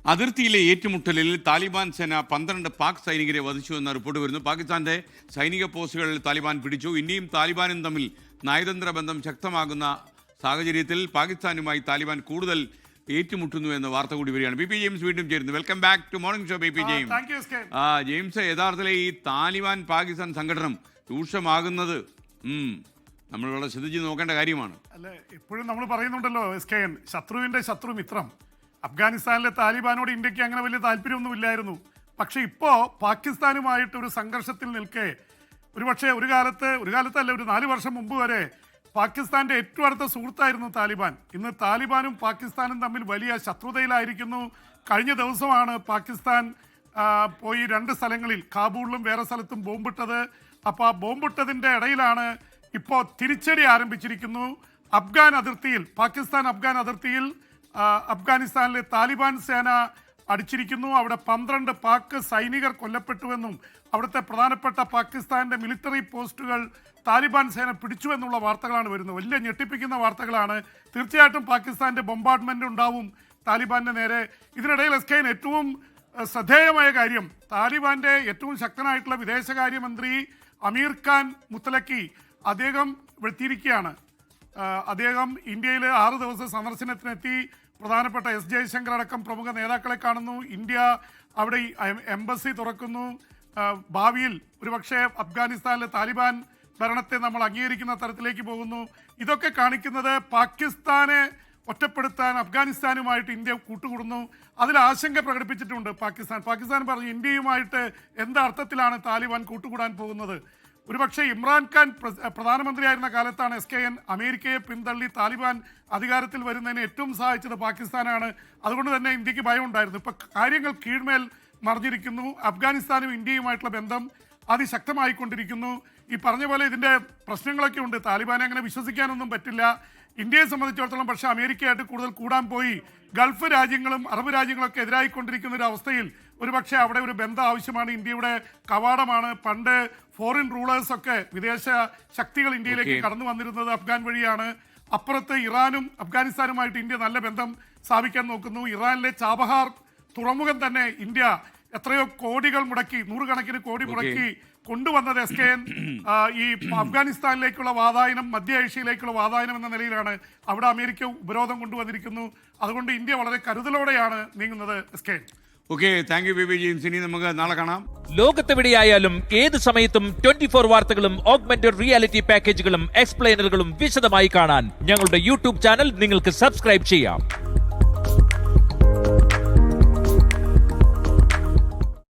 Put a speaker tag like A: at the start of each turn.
A: അതിർത്തിയിലെ ഏറ്റുമുട്ടലിൽ താലിബാൻ സേന 12 പാക് സൈനികരെ വധിച്ചുവെന്ന റിപ്പോർട്ട് വരുന്നു. പാകിസ്ഥാന്റെ സൈനിക പോസ്റ്റുകളിൽ താലിബാൻ പിടിച്ചു. ഇന്ത്യയും താലിബാനും തമ്മിൽ നയതന്ത്ര ബന്ധം ശക്തമാകുന്ന സാഹചര്യത്തിൽ പാകിസ്ഥാനുമായി താലിബാൻ കൂടുതൽ ഏറ്റുമുട്ടുന്നു എന്ന വാർത്ത കൂടി വരികയാണ്. ബി പി ജെയിംസ് വീണ്ടും ചേരുന്നു. Welcome back to morning show. B P James, James, യഥാർത്ഥത്തിൽ ഈ താലിബാൻ പാകിസ്ഥാൻ സംഘടനം രൂക്ഷമാകുന്നത് നമ്മൾ വളരെ ശ്രദ്ധിച്ച് നോക്കേണ്ട കാര്യമാണ്.
B: അല്ലെ, എപ്പോഴും നമ്മൾ പറയുന്നുണ്ടല്ലോ SKN, ശത്രുവിന്റെ ശത്രു മിത്രം. അഫ്ഗാനിസ്ഥാനിലെ താലിബാനോട് ഇന്ത്യക്ക് അങ്ങനെ വലിയ താല്പര്യമൊന്നുമില്ലായിരുന്നു. പക്ഷെ ഇപ്പോൾ പാകിസ്ഥാനുമായിട്ട് ഒരു സംഘർഷത്തിൽ നിൽക്കെ, ഒരുപക്ഷെ ഒരു കാലത്തല്ല, ഒരു 4 വർഷം മുമ്പ് വരെ പാകിസ്ഥാന്റെ ഏറ്റവും അടുത്ത സുഹൃത്തായിരുന്നു താലിബാൻ. ഇന്ന് താലിബാനും പാകിസ്ഥാനും തമ്മിൽ വലിയ ശത്രുതയിലായിരിക്കുന്നു. കഴിഞ്ഞ ദിവസമാണ് പാകിസ്ഥാൻ പോയി 2 സ്ഥലങ്ങളിൽ, കാബൂളിലും വേറെ സ്ഥലത്തും ബോംബിട്ടത്. അപ്പോൾ ആ ബോംബിട്ടതിൻ്റെ ഇടയിലാണ് ഇപ്പോൾ തിരിച്ചടി ആരംഭിച്ചിരിക്കുന്നു. പാകിസ്ഥാൻ അഫ്ഗാൻ അതിർത്തിയിൽ അഫ്ഗാനിസ്ഥാനിലെ താലിബാൻ സേന അടിച്ചിരിക്കുന്നു. അവിടെ 12 പാക് സൈനികർ കൊല്ലപ്പെട്ടുവെന്നും അവിടുത്തെ പ്രധാനപ്പെട്ട പാകിസ്ഥാന്റെ മിലിറ്ററി പോസ്റ്റുകൾ താലിബാൻ സേന പിടിച്ചു എന്നുള്ള വാർത്തകളാണ് വരുന്നത്. വലിയ ഞെട്ടിപ്പിക്കുന്ന വാർത്തകളാണ്. തീർച്ചയായിട്ടും പാകിസ്ഥാന്റെ ബോംബാർഡ്മെന്റ് ഉണ്ടാവും താലിബാന്റെ നേരെ. ഇതിനിടയിൽ SKN ഏറ്റവും ശ്രദ്ധേയമായ കാര്യം, താലിബാന്റെ ഏറ്റവും ശക്തനായിട്ടുള്ള വിദേശകാര്യമന്ത്രി അമീർ ഖാൻ മുത്തലക്കി അദ്ദേഹം എത്തിയിരിക്കുകയാണ്. അദ്ദേഹം ഇന്ത്യയിൽ 6 ദിവസം സന്ദർശനത്തിനെത്തി. പ്രധാനപ്പെട്ട S ജയശങ്കർ അടക്കം പ്രമുഖ നേതാക്കളെ കാണുന്നു. ഇന്ത്യ അവിടെ എംബസി തുറക്കുന്നു. ഭാവിയിൽ ഒരുപക്ഷെ അഫ്ഗാനിസ്ഥാനിലെ താലിബാൻ ഭരണത്തെ നമ്മൾ അംഗീകരിക്കുന്ന തരത്തിലേക്ക് പോകുന്നു. ഇതൊക്കെ കാണിക്കുന്നത് പാകിസ്ഥാനെ ഒറ്റപ്പെടുത്താൻ അഫ്ഗാനിസ്ഥാനുമായിട്ട് ഇന്ത്യ കൂട്ടുകൂടുന്നു. അതിൽ ആശങ്ക പ്രകടിപ്പിച്ചിട്ടുണ്ട് പാകിസ്ഥാൻ പറഞ്ഞു, ഇന്ത്യയുമായിട്ട് എന്തർത്ഥത്തിലാണ് താലിബാൻ കൂട്ടുകൂടാൻ പോകുന്നത്. ഒരുപക്ഷെ ഇമ്രാൻഖാൻ പ്രധാനമന്ത്രിയായിരുന്ന കാലത്താണ് SKN അമേരിക്കയെ പിന്തള്ളി താലിബാൻ അധികാരത്തിൽ വരുന്നതിന് ഏറ്റവും സഹായിച്ചത് പാകിസ്ഥാനാണ്. അതുകൊണ്ട് തന്നെ ഇന്ത്യക്ക് ഭയമുണ്ടായിരുന്നു. ഇപ്പം കാര്യങ്ങൾ കീഴ്മേൽ മറിഞ്ഞിരിക്കുന്നു. അഫ്ഗാനിസ്ഥാനും ഇന്ത്യയുമായിട്ടുള്ള ബന്ധം അതിശക്തമായിക്കൊണ്ടിരിക്കുന്നു. ഈ പറഞ്ഞ പോലെ ഇതിൻ്റെ പ്രശ്നങ്ങളൊക്കെ ഉണ്ട്. താലിബാനെ അങ്ങനെ വിശ്വസിക്കാനൊന്നും പറ്റില്ല ഇന്ത്യയെ സംബന്ധിച്ചിടത്തോളം. പക്ഷേ അമേരിക്കയായിട്ട് കൂടുതൽ കൂടാൻ പോയി ഗൾഫ് രാജ്യങ്ങളും അറബ് രാജ്യങ്ങളൊക്കെ എതിരായിക്കൊണ്ടിരിക്കുന്ന ഒരു അവസ്ഥയിൽ ഒരുപക്ഷെ അവിടെ ഒരു ബന്ധം ആവശ്യമാണ്. ഇന്ത്യയുടെ കവാടമാണ്. പണ്ട് ഫോറിൻ റൂളേഴ്സൊക്കെ, വിദേശ ശക്തികൾ ഇന്ത്യയിലേക്ക് കടന്നു വന്നിരുന്നത് അഫ്ഗാൻ വഴിയാണ്. അപ്പുറത്ത് ഇറാനും അഫ്ഗാനിസ്ഥാനുമായിട്ട് ഇന്ത്യ നല്ല ബന്ധം സ്ഥാപിക്കാൻ നോക്കുന്നു. ഇറാനിലെ ചാബഹാർ തുറമുഖം തന്നെ ഇന്ത്യ എത്രയോ കോടികൾ മുടക്കി, 100 കണക്കിന് കോടി മുടക്കി കൊണ്ടുവന്നത് SKN ഈ അഫ്ഗാനിസ്ഥാനിലേക്കുള്ള വാതായനം, മധ്യ ഏഷ്യയിലേക്കുള്ള വാതായനം എന്ന നിലയിലാണ്. അവിടെ അമേരിക്ക ഉപരോധം കൊണ്ടുവന്നിരിക്കുന്നു. അതുകൊണ്ട് ഇന്ത്യ വളരെ കരുതലോടെയാണ് നീങ്ങുന്നത്. SKN,
A: okay, thank you B James. ഇനി നമുക്ക് നാളെ കാണാം.
C: ലോകത്തെവിടെയായാലും ഏത് സമയത്തും 24 വാർത്തകളും ഓഗ്മെന്റഡ് റിയാലിറ്റി പാക്കേജുകളും എക്സ്പ്ലെയിനറുകളും വിശദമായി കാണാൻ ഞങ്ങളുടെ YouTube ചാനൽ നിങ്ങൾക്ക് സബ്സ്ക്രൈബ് ചെയ്യാം.